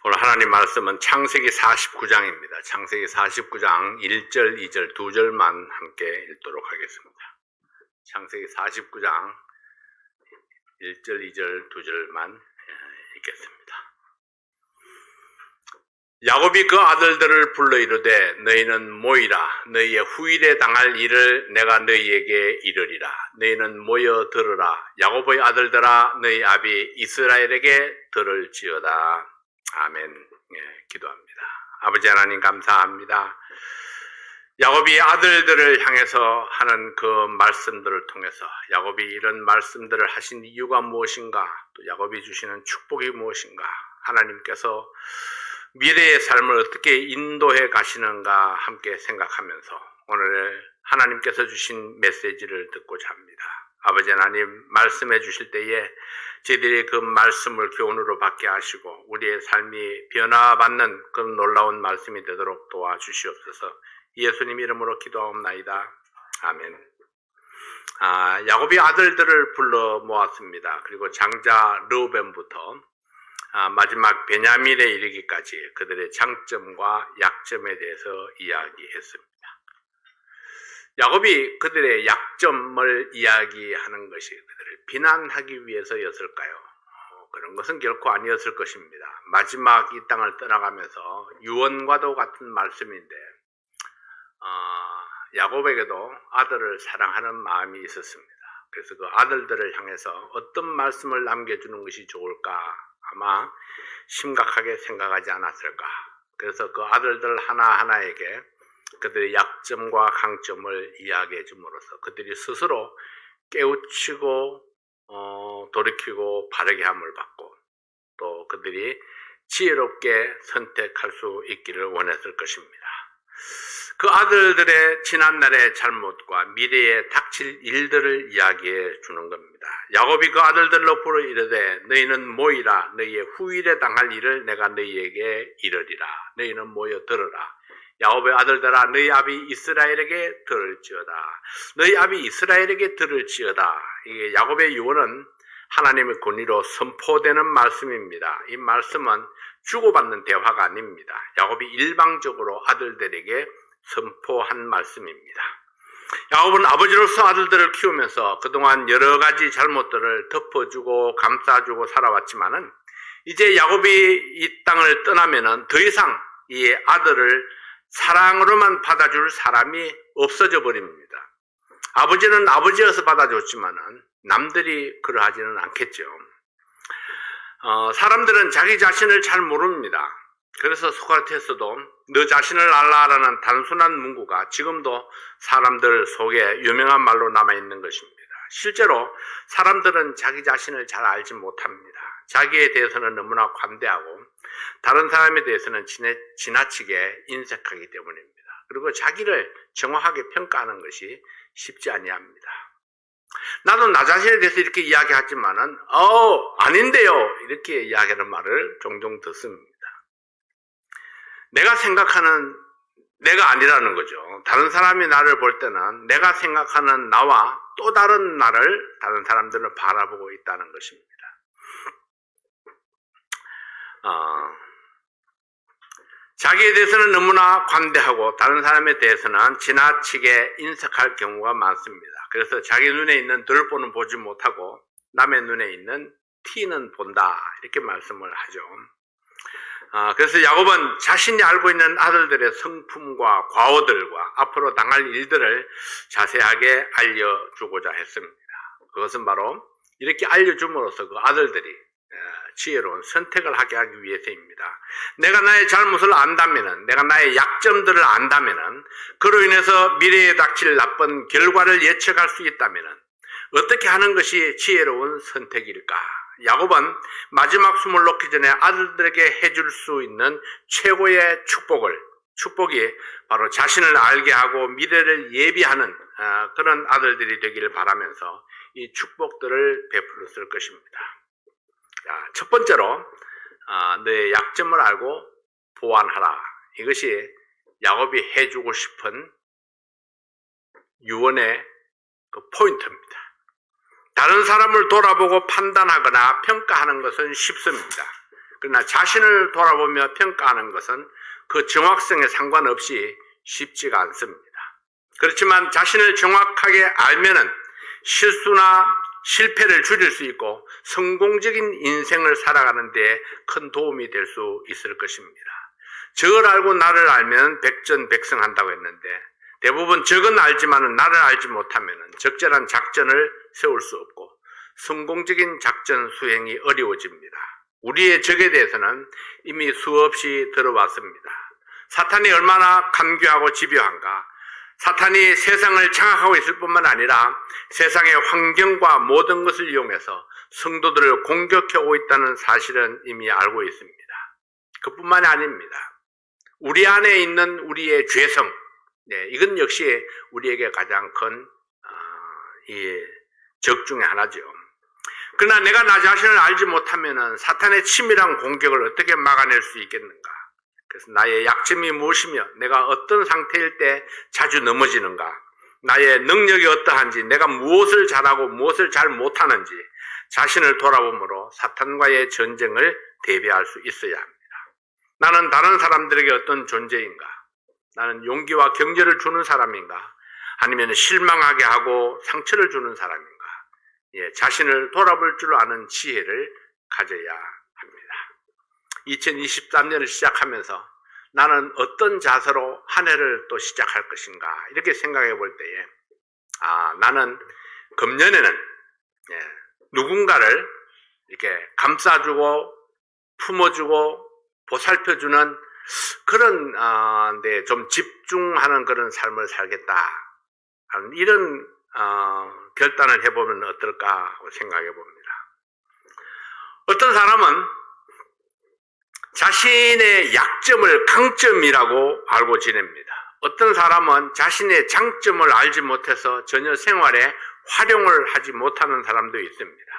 오늘 하나님 말씀은 창세기 49장입니다. 창세기 49장 1절, 2절, 2절만 함께 읽도록 하겠습니다. 창세기 49장 1절, 2절, 2절만 읽겠습니다. 야곱이 그 아들들을 불러 이르되 너희는 모이라. 너희의 후일에 당할 일을 내가 너희에게 이르리라. 너희는 모여 들으라. 야곱의 아들들아 너희 아비 이스라엘에게 들을지어다. 아멘. 기도합니다. 아버지 하나님 감사합니다. 야곱이 아들들을 향해서 하는 그 말씀들을 통해서 야곱이 이런 말씀들을 하신 이유가 무엇인가, 또 야곱이 주시는 축복이 무엇인가, 하나님께서 미래의 삶을 어떻게 인도해 가시는가 함께 생각하면서 오늘 하나님께서 주신 메시지를 듣고자 합니다. 아버지 하나님 말씀해 주실 때에 저희들이 그 말씀을 교훈으로 받게 하시고 우리의 삶이 변화받는 그 놀라운 말씀이 되도록 도와주시옵소서. 예수님 이름으로 기도하옵나이다. 아멘. 야곱이 아들들을 불러 모았습니다. 그리고 장자 르우벤부터 마지막 베냐민에 이르기까지 그들의 장점과 약점에 대해서 이야기했습니다. 야곱이 그들의 약점을 이야기하는 것이 그들을 비난하기 위해서였을까요? 그런 것은 결코 아니었을 것입니다. 마지막 이 땅을 떠나가면서 유언과도 같은 말씀인데 야곱에게도 아들을 사랑하는 마음이 있었습니다. 그래서 그 아들들을 향해서 어떤 말씀을 남겨주는 것이 좋을까 아마 심각하게 생각하지 않았을까. 그래서 그 아들들 하나하나에게 그들의 약점과 강점을 이야기해 줌으로써 그들이 스스로 깨우치고 돌이키고 바르게 함을 받고 또 그들이 지혜롭게 선택할 수 있기를 원했을 것입니다. 그 아들들의 지난날의 잘못과 미래에 닥칠 일들을 이야기해 주는 겁니다. 야곱이 그 아들들로 불러 이르되 너희는 모이라. 너희의 후일에 당할 일을 내가 너희에게 이르리라. 너희는 모여 들으라. 야곱의 아들들아 너희 아비 이스라엘에게 들을지어다. 너희 아비 이스라엘에게 들을지어다. 이게 야곱의 유언은 하나님의 권위로 선포되는 말씀입니다. 이 말씀은 주고받는 대화가 아닙니다. 야곱이 일방적으로 아들들에게 선포한 말씀입니다. 야곱은 아버지로서 아들들을 키우면서 그동안 여러 가지 잘못들을 덮어주고 감싸주고 살아왔지만은 이제 야곱이 이 땅을 떠나면은 더 이상 이 아들을 사랑으로만 받아줄 사람이 없어져 버립니다. 아버지는 아버지여서 받아줬지만은 남들이 그러하지는 않겠죠. 사람들은 자기 자신을 잘 모릅니다. 그래서 소크라테스도 너 자신을 알라라는 단순한 문구가 지금도 사람들 속에 유명한 말로 남아있는 것입니다. 실제로 사람들은 자기 자신을 잘 알지 못합니다. 자기에 대해서는 너무나 관대하고 다른 사람에 대해서는 지나치게 인색하기 때문입니다. 그리고 자기를 정확하게 평가하는 것이 쉽지 아니합니다. 나도 나 자신에 대해서 이렇게 이야기하지만은 아닌데요 이렇게 이야기하는 말을 종종 듣습니다. 내가 생각하는 내가 아니라는 거죠. 다른 사람이 나를 볼 때는 내가 생각하는 나와 또 다른 나를 다른 사람들은 바라보고 있다는 것입니다. 자기에 대해서는 너무나 관대하고 다른 사람에 대해서는 지나치게 인색할 경우가 많습니다. 그래서 자기 눈에 있는 들보는 보지 못하고 남의 눈에 있는 티는 본다 이렇게 말씀을 하죠. 그래서 야곱은 자신이 알고 있는 아들들의 성품과 과오들과 앞으로 당할 일들을 자세하게 알려주고자 했습니다. 그것은 바로 이렇게 알려줌으로써 그 아들들이 지혜로운 선택을 하게 하기 위해서입니다. 내가 나의 잘못을 안다면은, 내가 나의 약점들을 안다면은, 그로 인해서 미래에 닥칠 나쁜 결과를 예측할 수 있다면은, 어떻게 하는 것이 지혜로운 선택일까? 야곱은 마지막 숨을 놓기 전에 아들들에게 해줄 수 있는 최고의 축복이 바로 자신을 알게 하고 미래를 예비하는 그런 아들들이 되기를 바라면서 이 축복들을 베풀었을 것입니다. 첫 번째로 너의 약점을 알고 보완하라. 이것이 야곱이 해주고 싶은 유언의 그 포인트입니다. 다른 사람을 돌아보고 판단하거나 평가하는 것은 쉽습니다. 그러나 자신을 돌아보며 평가하는 것은 그 정확성에 상관없이 쉽지가 않습니다. 그렇지만 자신을 정확하게 알면은 실수나 실패를 줄일 수 있고 성공적인 인생을 살아가는 데 큰 도움이 될 수 있을 것입니다. 적을 알고 나를 알면 백전백승한다고 했는데 대부분 적은 알지만은 나를 알지 못하면은 적절한 작전을 세울 수 없고 성공적인 작전 수행이 어려워집니다. 우리의 적에 대해서는 이미 수없이 들어왔습니다. 사탄이 얼마나 간교하고 집요한가. 사탄이 세상을 장악하고 있을 뿐만 아니라 세상의 환경과 모든 것을 이용해서 성도들을 공격해 오고 있다는 사실은 이미 알고 있습니다. 그뿐만이 아닙니다. 우리 안에 있는 우리의 죄성, 이건 역시 우리에게 가장 큰 적 중에 하나죠. 그러나 내가 나 자신을 알지 못하면 사탄의 치밀한 공격을 어떻게 막아낼 수 있겠는가? 그래서 나의 약점이 무엇이며 내가 어떤 상태일 때 자주 넘어지는가? 나의 능력이 어떠한지, 내가 무엇을 잘하고 무엇을 잘 못하는지 자신을 돌아보므로 사탄과의 전쟁을 대비할 수 있어야 합니다. 나는 다른 사람들에게 어떤 존재인가? 나는 용기와 격려를 주는 사람인가? 아니면 실망하게 하고 상처를 주는 사람인가? 자신을 돌아볼 줄 아는 지혜를 가져야 합니다. 2023년을 시작하면서 나는 어떤 자세로 한 해를 또 시작할 것인가? 이렇게 생각해 볼 때에 나는 금년에는 누군가를 이렇게 감싸주고 품어주고 보살펴주는 그런 데 좀 집중하는 그런 삶을 살겠다 하는 이런 결단을 해보면 어떨까 하고 생각해 봅니다. 어떤 사람은 자신의 약점을 강점이라고 알고 지냅니다. 어떤 사람은 자신의 장점을 알지 못해서 전혀 생활에 활용을 하지 못하는 사람도 있습니다.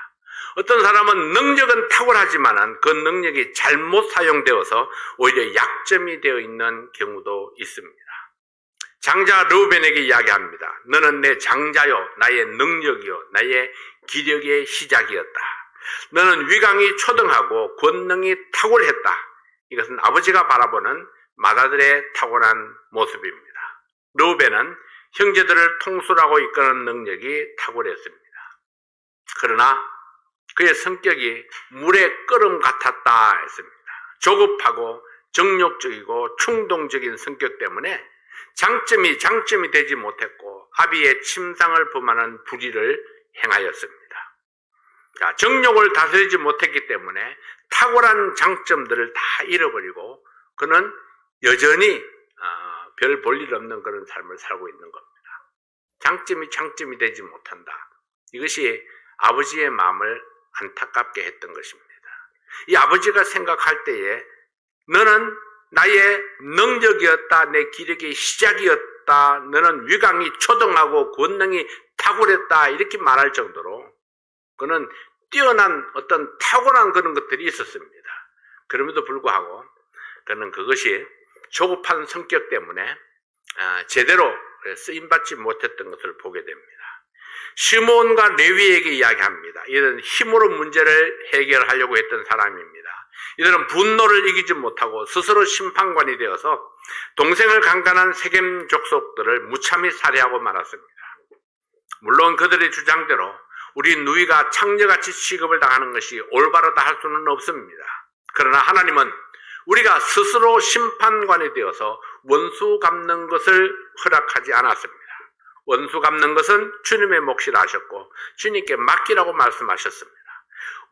어떤 사람은 능력은 탁월하지만 그 능력이 잘못 사용되어서 오히려 약점이 되어 있는 경우도 있습니다. 장자 르우벤에게 이야기합니다. 너는 내 장자요, 나의 능력이요, 나의 기력의 시작이었다. 너는 위강이 초등하고 권능이 탁월했다. 이것은 아버지가 바라보는 맏아들의 타고난 모습입니다. 르우벤은 형제들을 통솔하고 이끄는 능력이 탁월했습니다. 그러나 그의 성격이 물의 끓음 같았다 했습니다. 조급하고 정욕적이고 충동적인 성격 때문에 장점이 되지 못했고 아비의 침상을 범하는 불의를 행하였습니다. 정욕을 다스리지 못했기 때문에 탁월한 장점들을 다 잃어버리고 그는 여전히 별 볼 일 없는 그런 삶을 살고 있는 겁니다. 장점이 되지 못한다. 이것이 아버지의 마음을 안타깝게 했던 것입니다. 이 아버지가 생각할 때에 너는 나의 능력이었다, 내 기력의 시작이었다, 너는 위강이 초등하고 권능이 탁월했다 이렇게 말할 정도로 그는 뛰어난 어떤 탁월한 그런 것들이 있었습니다. 그럼에도 불구하고 그는 그것이 조급한 성격 때문에 제대로 쓰임받지 못했던 것을 보게 됩니다. 시몬과 레위에게 이야기합니다. 이들은 힘으로 문제를 해결하려고 했던 사람입니다. 이들은 분노를 이기지 못하고 스스로 심판관이 되어서 동생을 강간한 세겜 족속들을 무참히 살해하고 말았습니다. 물론 그들의 주장대로 우리 누이가 창녀같이 취급을 당하는 것이 올바르다 할 수는 없습니다. 그러나 하나님은 우리가 스스로 심판관이 되어서 원수 갚는 것을 허락하지 않았습니다. 원수 갚는 것은 주님의 몫이라 하셨고 주님께 맡기라고 말씀하셨습니다.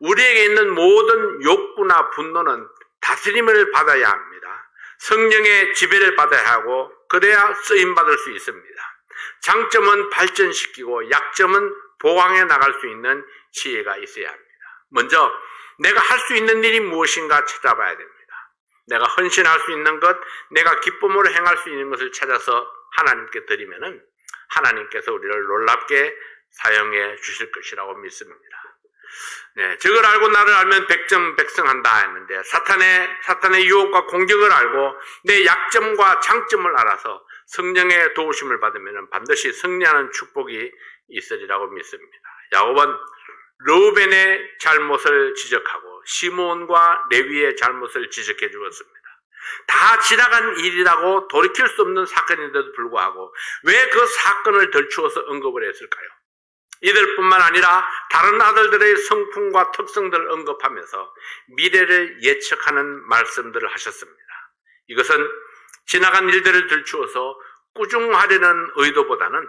우리에게 있는 모든 욕구나 분노는 다스림을 받아야 합니다. 성령의 지배를 받아야 하고 그래야 쓰임받을 수 있습니다. 장점은 발전시키고 약점은 보강해 나갈 수 있는 지혜가 있어야 합니다. 먼저 내가 할 수 있는 일이 무엇인가 찾아봐야 됩니다. 내가 헌신할 수 있는 것, 내가 기쁨으로 행할 수 있는 것을 찾아서 하나님께 드리면은 하나님께서 우리를 놀랍게 사용해 주실 것이라고 믿습니다. 적을 알고 나를 알면 백전백승한다 했는데 사탄의 유혹과 공격을 알고 내 약점과 장점을 알아서 성령의 도우심을 받으면 반드시 승리하는 축복이 있으리라고 믿습니다. 야곱은 르우벤의 잘못을 지적하고 시므온과 레위의 잘못을 지적해 주었습니다. 다 지나간 일이라고 돌이킬 수 없는 사건인데도 불구하고 왜 그 사건을 덜추어서 언급을 했을까요? 이들뿐만 아니라 다른 아들들의 성품과 특성들을 언급하면서 미래를 예측하는 말씀들을 하셨습니다. 이것은 지나간 일들을 들추어서 꾸중하려는 의도보다는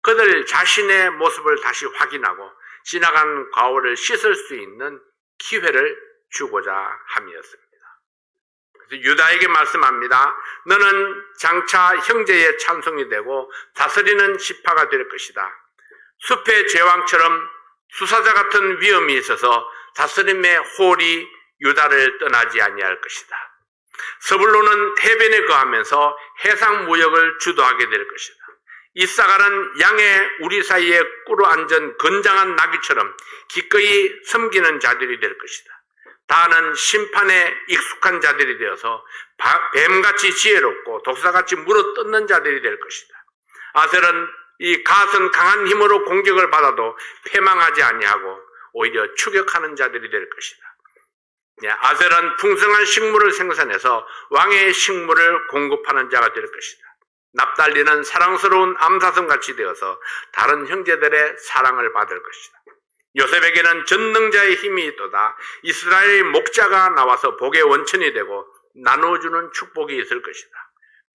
그들 자신의 모습을 다시 확인하고 지나간 과오를 씻을 수 있는 기회를 주고자 함이었습니다. 그래서 유다에게 말씀합니다. 너는 장차 형제의 찬송이 되고 다스리는 지파가 될 것이다. 숲의 제왕처럼 수사자 같은 위엄이 있어서 다스림의 홀이 유다를 떠나지 아니할 것이다. 스불론은 해변에 거하면서 해상 무역을 주도하게 될 것이다. 이사갈은 양의 우리 사이에 꿇어 앉은 건장한 나귀처럼 기꺼이 섬기는 자들이 될 것이다. 다는 심판에 익숙한 자들이 되어서 뱀같이 지혜롭고 독사같이 물어뜯는 자들이 될 것이다. 아셀은 이 갓은 강한 힘으로 공격을 받아도 패망하지 아니하고 오히려 추격하는 자들이 될 것이다. 아셀은 풍성한 식물을 생산해서 왕의 식물을 공급하는 자가 될 것이다. 납달리는 사랑스러운 암사슴같이 되어서 다른 형제들의 사랑을 받을 것이다. 요셉에게는 전능자의 힘이 있도다. 이스라엘의 목자가 나와서 복의 원천이 되고 나누어주는 축복이 있을 것이다.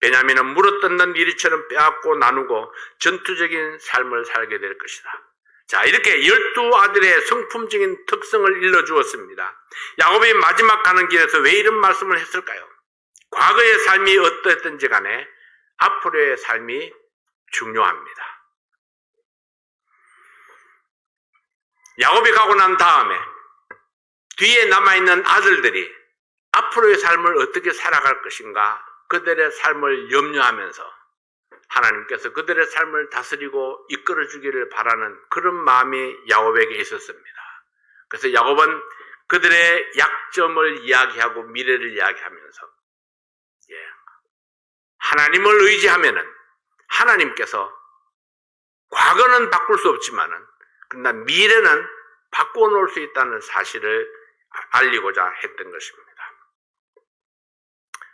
베냐민은 물어뜯는 이리처럼 빼앗고 나누고 전투적인 삶을 살게 될 것이다. 자, 이렇게 12아들의 성품적인 특성을 일러주었습니다. 야곱이 마지막 가는 길에서 왜 이런 말씀을 했을까요? 과거의 삶이 어떠했든지 간에 앞으로의 삶이 중요합니다. 야곱이 가고 난 다음에 뒤에 남아있는 아들들이 앞으로의 삶을 어떻게 살아갈 것인가, 그들의 삶을 염려하면서 하나님께서 그들의 삶을 다스리고 이끌어주기를 바라는 그런 마음이 야곱에게 있었습니다. 그래서 야곱은 그들의 약점을 이야기하고 미래를 이야기하면서 하나님을 의지하면은 하나님께서 과거는 바꿀 수 없지만은 그러나 미래는 바꿔 놓을 수 있다는 사실을 알리고자 했던 것입니다.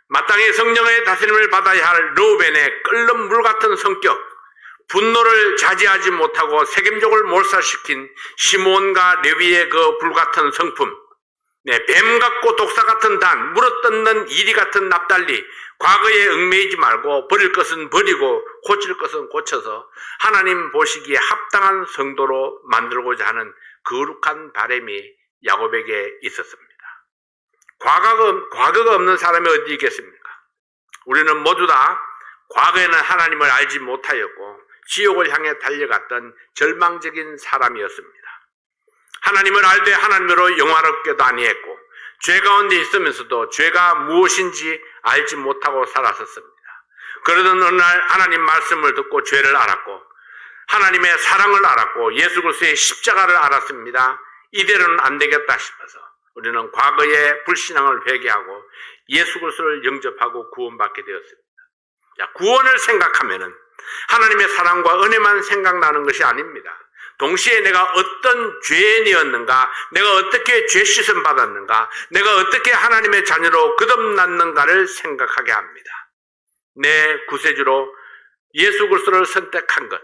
마땅히 성령의 다스림을 받아야 할 르우벤의 끓는 물 같은 성격, 분노를 자제하지 못하고 세겜족을 몰살시킨 시므온과 레위의 그 불같은 성품, 뱀 같고 독사 같은 단, 물어뜯는 이리 같은 납달리, 과거에 얽매이지 말고 버릴 것은 버리고 고칠 것은 고쳐서 하나님 보시기에 합당한 성도로 만들고자 하는 거룩한 바람이 야곱에게 있었습니다. 과거가 없는 사람이 어디 있겠습니까? 우리는 모두 다 과거에는 하나님을 알지 못하였고 지옥을 향해 달려갔던 절망적인 사람이었습니다. 하나님을 알되 하나님으로 영화롭게도 아니했고 죄 가운데 있으면서도 죄가 무엇인지 알지 못하고 살았었습니다. 그러던 어느 날 하나님 말씀을 듣고 죄를 알았고 하나님의 사랑을 알았고 예수 그리스도의 십자가를 알았습니다. 이대로는 안 되겠다 싶어서 우리는 과거의 불신앙을 회개하고 예수 그리스도를 영접하고 구원받게 되었습니다. 자, 구원을 생각하면은 하나님의 사랑과 은혜만 생각나는 것이 아닙니다. 동시에 내가 어떤 죄인이었는가, 내가 어떻게 죄 씻음 받았는가, 내가 어떻게 하나님의 자녀로 거듭났는가를 생각하게 합니다. 내 구세주로 예수 그리스도를 선택한 것,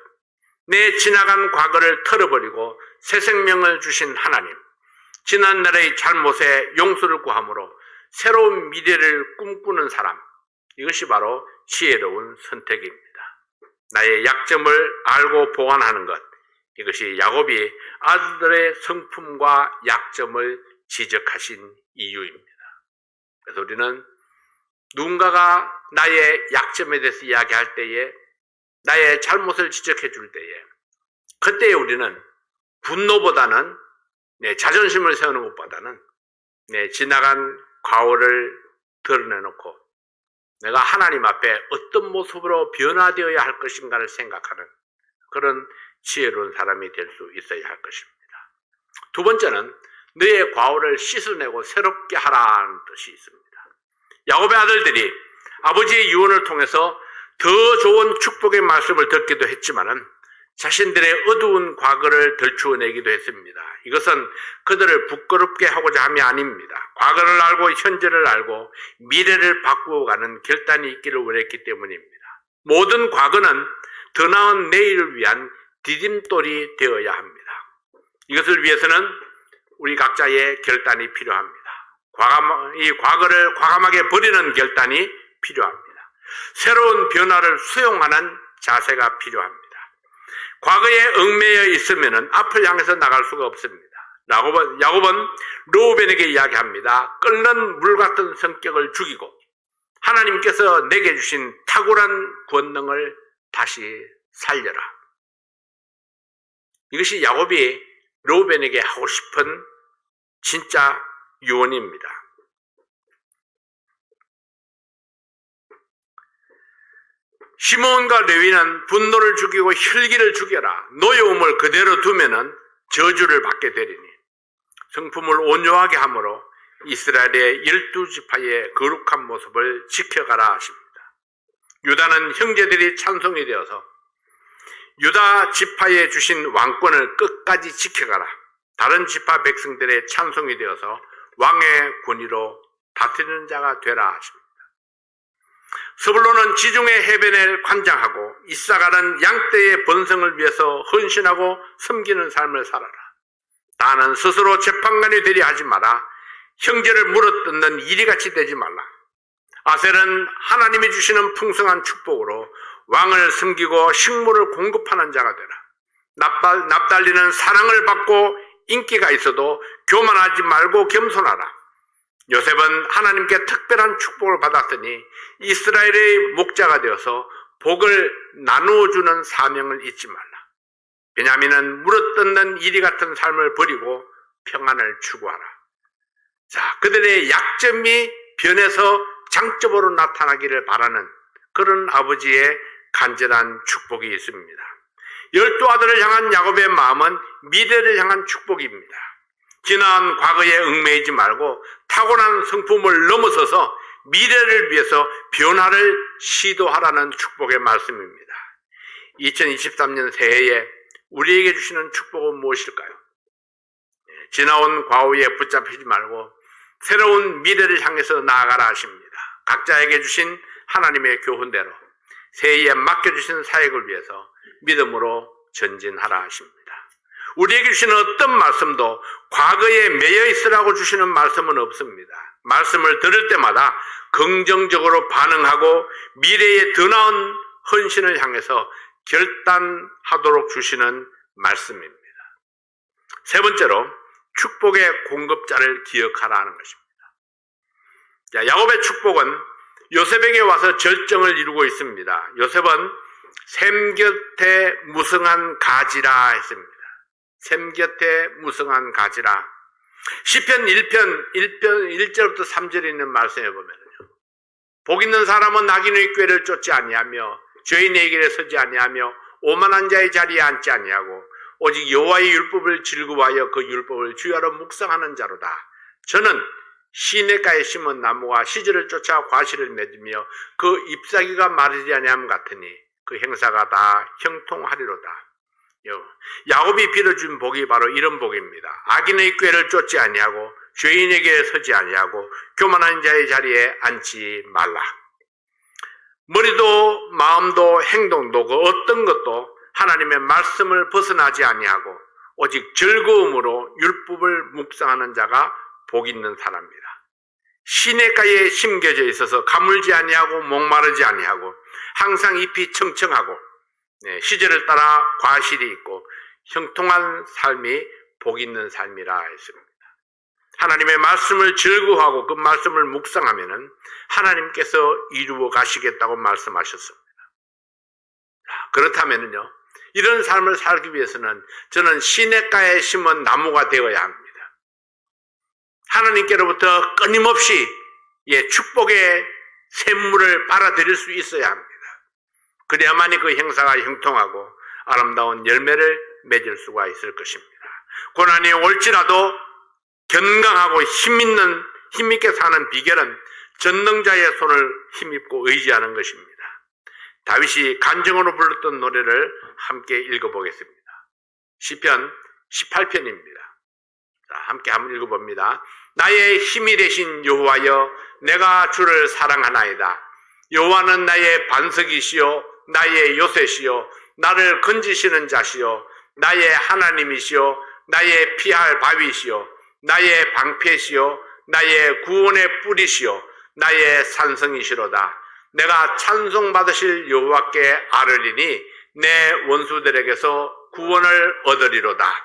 내 지나간 과거를 털어버리고 새 생명을 주신 하나님, 지난날의 잘못에 용서를 구함으로 새로운 미래를 꿈꾸는 사람, 이것이 바로 지혜로운 선택입니다. 나의 약점을 알고 보완하는 것, 이것이 야곱이 아들들의 성품과 약점을 지적하신 이유입니다. 그래서 우리는 누군가가 나의 약점에 대해서 이야기할 때에, 나의 잘못을 지적해 줄 때에, 그때에 우리는 분노보다는 내 자존심을 세우는 것보다는 내 지나간 과오를 드러내놓고 내가 하나님 앞에 어떤 모습으로 변화되어야 할 것인가를 생각하는 그런 지혜로운 사람이 될 수 있어야 할 것입니다. 두 번째는 너의 과오를 씻어내고 새롭게 하라는 뜻이 있습니다. 야곱의 아들들이 아버지의 유언을 통해서 더 좋은 축복의 말씀을 듣기도 했지만은 자신들의 어두운 과거를 덜추어내기도 했습니다. 이것은 그들을 부끄럽게 하고자 함이 아닙니다. 과거를 알고 현재를 알고 미래를 바꾸어가는 결단이 있기를 원했기 때문입니다. 모든 과거는 더 나은 내일을 위한 디딤돌이 되어야 합니다. 이것을 위해서는 우리 각자의 결단이 필요합니다. 이 과거를 과감하게 버리는 결단이 필요합니다. 새로운 변화를 수용하는 자세가 필요합니다. 과거에 얽매여 있으면 앞을 향해서 나갈 수가 없습니다. 야곱은 르우벤에게 이야기합니다. 끓는 물 같은 성격을 죽이고 하나님께서 내게 주신 탁월한 권능을 다시 살려라. 이것이 야곱이 르우벤에게 하고 싶은 진짜 유언입니다. 시므온과 레위는 분노를 죽이고 혈기를 죽여라. 노여움을 그대로 두면은 저주를 받게 되리니 성품을 온유하게 함으로 이스라엘의 12지파의 거룩한 모습을 지켜가라 하십니다. 유다는 형제들이 찬송이 되어서 유다 지파에 주신 왕권을 끝까지 지켜가라. 다른 지파 백성들의 찬송이 되어서 왕의 권위로 다스리는 자가 되라 하십니다. 스불론은 지중해 해변을 관장하고 이사갈은 양떼의 번성을 위해서 헌신하고 섬기는 삶을 살아라. 다는 스스로 재판관이 되려 하지 마라. 형제를 물어뜯는 이리같이 되지 말라. 아셀은 하나님이 주시는 풍성한 축복으로 왕을 섬기고 식물을 공급하는 자가 되라. 납달리는 사랑을 받고 인기가 있어도 교만하지 말고 겸손하라. 요셉은 하나님께 특별한 축복을 받았으니 이스라엘의 목자가 되어서 복을 나누어주는 사명을 잊지 말라. 베냐민은 물어뜯는 이리 같은 삶을 버리고 평안을 추구하라. 자, 그들의 약점이 변해서 장점으로 나타나기를 바라는 그런 아버지의 간절한 축복이 있습니다. 12아들을 향한 야곱의 마음은 미래를 향한 축복입니다. 지난 과거에 얽매이지 말고 타고난 성품을 넘어서서 미래를 위해서 변화를 시도하라는 축복의 말씀입니다. 2023년 새해에 우리에게 주시는 축복은 무엇일까요? 지나온 과거에 붙잡히지 말고 새로운 미래를 향해서 나아가라 하십니다. 각자에게 주신 하나님의 교훈대로 새해에 맡겨주신 사역을 위해서 믿음으로 전진하라 하십니다. 우리에게 주시는 어떤 말씀도 과거에 매여 있으라고 주시는 말씀은 없습니다. 말씀을 들을 때마다 긍정적으로 반응하고 미래에 더 나은 헌신을 향해서 결단하도록 주시는 말씀입니다. 세 번째로 축복의 공급자를 기억하라 는 것입니다. 자, 야곱의 축복은 요셉에게 와서 절정을 이루고 있습니다. 요셉은 샘 곁에 무성한 가지라 했습니다. 샘 곁에 무성한 가지라. 시편 1편 1절부터 3절에 있는 말씀에 보면요, 복 있는 사람은 악인의 꾀를 쫓지 아니하며 죄인의 길에 서지 아니하며 오만한 자의 자리에 앉지 아니하고 오직 여호와의 율법을 즐거워하여 그 율법을 주야로 묵상하는 자로다. 저는 시냇가에 심은 나무가 시절을 쫓아 과실을 맺으며 그 잎사귀가 마르지 아니함 같으니 그 행사가 다 형통하리로다. 야곱이 빌어준 복이 바로 이런 복입니다. 악인의 꾀를 쫓지 아니하고 죄인에게 서지 아니하고 교만한 자의 자리에 앉지 말라. 머리도 마음도 행동도 그 어떤 것도 하나님의 말씀을 벗어나지 아니하고 오직 즐거움으로 율법을 묵상하는 자가 복 있는 사람이다. 시냇가에 심겨져 있어서 가물지 아니하고 목마르지 아니하고 항상 잎이 청청하고 시절을 따라 과실이 있고 형통한 삶이 복 있는 삶이라 했습니다. 하나님의 말씀을 즐거워하고 그 말씀을 묵상하면은 하나님께서 이루어 가시겠다고 말씀하셨습니다. 그렇다면요, 이런 삶을 살기 위해서는 저는 시냇가에 심은 나무가 되어야 합니다. 하나님께로부터 끊임없이 축복의 샘물을 빨아들일 수 있어야 합니다. 그래야만이 그 행사가 형통하고 아름다운 열매를 맺을 수가 있을 것입니다. 고난이 올지라도 견강하고 힘있게 사는 비결은 전능자의 손을 힘입고 의지하는 것입니다. 다윗이 간증으로 불렀던 노래를 함께 읽어보겠습니다. 시편 18편입니다. 함께 한번 읽어봅니다. 나의 힘이 되신 여호와여, 내가 주를 사랑하나이다. 여호와는 나의 반석이시요 나의 요새시요 나를 건지시는 자시요 나의 하나님이시요 나의 피할 바위시요 나의 방패시요 나의 구원의 뿌리시요 나의 산성이시로다. 내가 찬송받으실 여호와께 아뢰리니 내 원수들에게서 구원을 얻으리로다.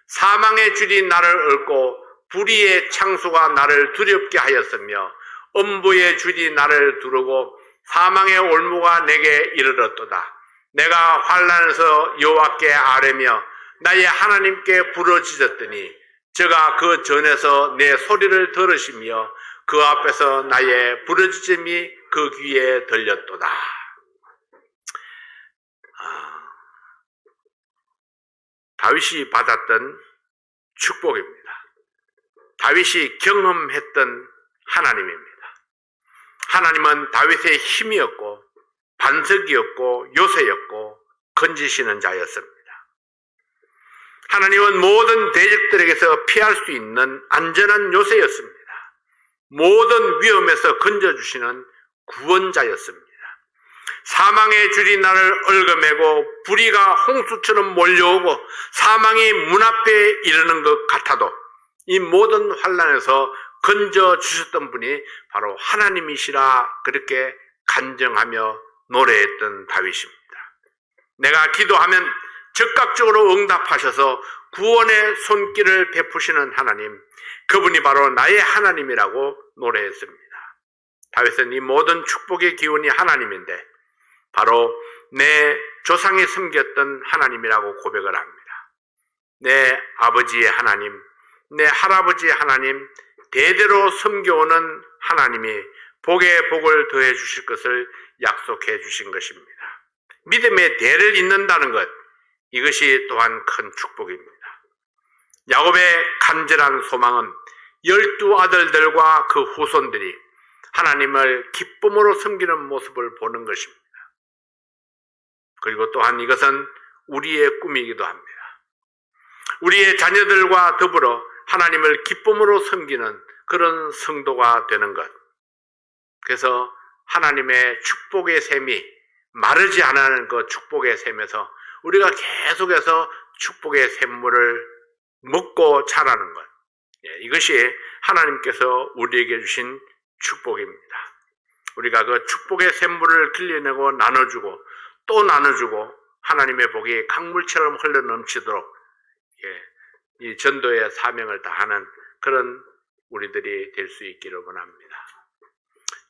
사망의 줄이 나를 얽고 불의의 창수가 나를 두렵게 하였으며 음부의 줄이 나를 두르고 사망의 올무가 내게 이르렀도다. 내가 환난에서 여호와께 아뢰며 나의 하나님께 부르짖었더니 저가 그 전에서 내 소리를 들으시며 그 앞에서 나의 부르짖음이 그 귀에 들렸도다. 다윗이 받았던 축복입니다. 다윗이 경험했던 하나님입니다. 하나님은 다윗의 힘이었고 반석이었고 요새였고 건지시는 자였습니다. 하나님은 모든 대적들에게서 피할 수 있는 안전한 요새였습니다. 모든 위험에서 건져주시는 구원자였습니다. 사망의 줄이 나를 얽어매고 불의가 홍수처럼 몰려오고 사망이 문 앞에 이르는 것 같아도 이 모든 환난에서 건져주셨던 분이 바로 하나님이시라 그렇게 간증하며 노래했던 다윗입니다. 내가 기도하면 즉각적으로 응답하셔서 구원의 손길을 베푸시는 하나님, 그분이 바로 나의 하나님이라고 노래했습니다. 다윗은 이 모든 축복의 기운이 하나님인데 바로 내 조상이 섬겼던 하나님이라고 고백을 합니다. 내 아버지의 하나님, 내 할아버지의 하나님, 대대로 섬겨오는 하나님이 복에 복을 더해 주실 것을 약속해 주신 것입니다. 믿음의 대를 잇는다는 것, 이것이 또한 큰 축복입니다. 야곱의 간절한 소망은 12아들들과 그 후손들이 하나님을 기쁨으로 섬기는 모습을 보는 것입니다. 그리고 또한 이것은 우리의 꿈이기도 합니다. 우리의 자녀들과 더불어 하나님을 기쁨으로 섬기는 그런 성도가 되는 것. 그래서 하나님의 축복의 샘이 마르지 않는 그 축복의 샘에서 우리가 계속해서 축복의 샘물을 먹고 자라는 것. 이것이 하나님께서 우리에게 주신 축복입니다. 우리가 그 축복의 샘물을 길러내고 나눠주고 또 나눠주고 하나님의 복이 강물처럼 흘러넘치도록 이 전도의 사명을 다하는 그런 우리들이 될 수 있기를 원합니다.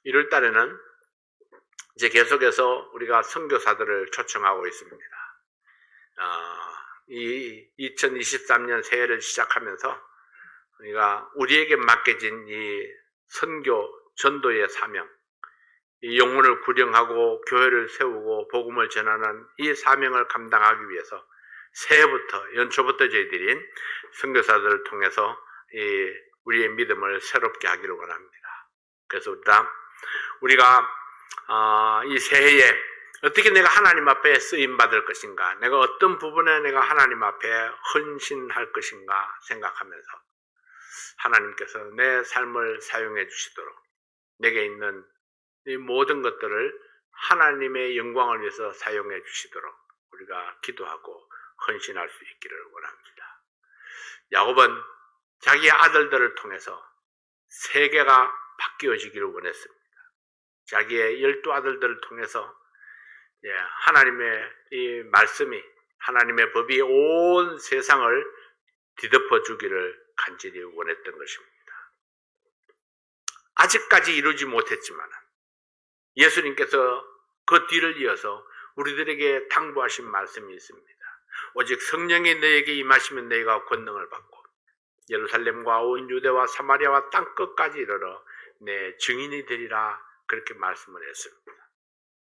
1월 달에는 이제 계속해서 우리가 선교사들을 초청하고 있습니다. 이 2023년 새해를 시작하면서 우리가 우리에게 맡겨진 이 선교, 전도의 사명, 이 영혼을 구령하고 교회를 세우고 복음을 전하는 이 사명을 감당하기 위해서 새해부터, 연초부터 저희들이 선교사들을 통해서 우리의 믿음을 새롭게 하기를 원합니다. 그래서 우리가 이 새해에 어떻게 내가 하나님 앞에 쓰임받을 것인가, 내가 어떤 부분에 내가 하나님 앞에 헌신할 것인가 생각하면서 하나님께서 내 삶을 사용해 주시도록 내게 있는 이 모든 것들을 하나님의 영광을 위해서 사용해 주시도록 우리가 기도하고 헌신할 수 있기를 원합니다. 야곱은 자기의 아들들을 통해서 세계가 바뀌어지기를 원했습니다. 자기의 12아들들을 통해서 하나님의 이 말씀이, 하나님의 법이 온 세상을 뒤덮어 주기를 간절히 원했던 것입니다. 아직까지 이루지 못했지만 예수님께서 그 뒤를 이어서 우리들에게 당부하신 말씀이 있습니다. 오직 성령이 너에게 임하시면 너희가 권능을 받고 예루살렘과 온 유대와 사마리아와 땅끝까지 이르러 내 증인이 되리라, 그렇게 말씀을 했습니다.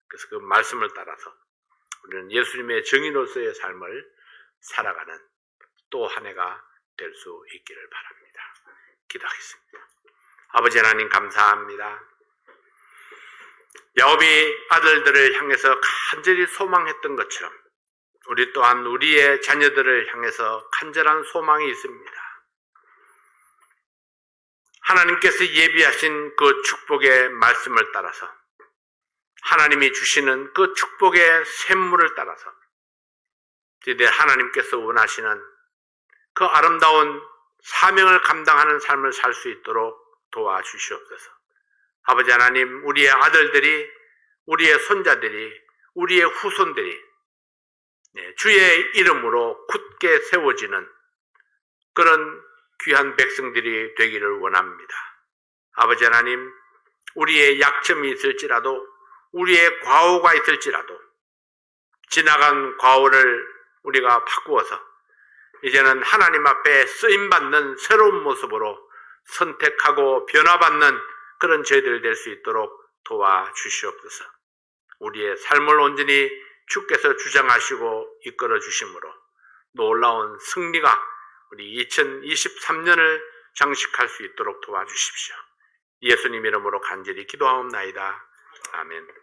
그래서 그 말씀을 따라서 우리는 예수님의 증인으로서의 삶을 살아가는 또 한 해가 될 수 있기를 바랍니다. 기도하겠습니다. 아버지 하나님 감사합니다. 야곱이 아들들을 향해서 간절히 소망했던 것처럼 우리 또한 우리의 자녀들을 향해서 간절한 소망이 있습니다. 하나님께서 예비하신 그 축복의 말씀을 따라서 하나님이 주시는 그 축복의 샘물을 따라서 하나님께서 원하시는 그 아름다운 사명을 감당하는 삶을 살 수 있도록 도와주시옵소서. 아버지 하나님, 우리의 아들들이, 우리의 손자들이, 우리의 후손들이 주의 이름으로 굳게 세워지는 그런 귀한 백성들이 되기를 원합니다. 아버지 하나님, 우리의 약점이 있을지라도, 우리의 과오가 있을지라도 지나간 과오를 우리가 바꾸어서 이제는 하나님 앞에 쓰임받는 새로운 모습으로 선택하고 변화받는 그런 저희들 될 수 있도록 도와주시옵소서. 우리의 삶을 온전히 주께서 주장하시고 이끌어 주심으로 놀라운 승리가 우리 2023년을 장식할 수 있도록 도와주십시오. 예수님 이름으로 간절히 기도하옵나이다. 아멘.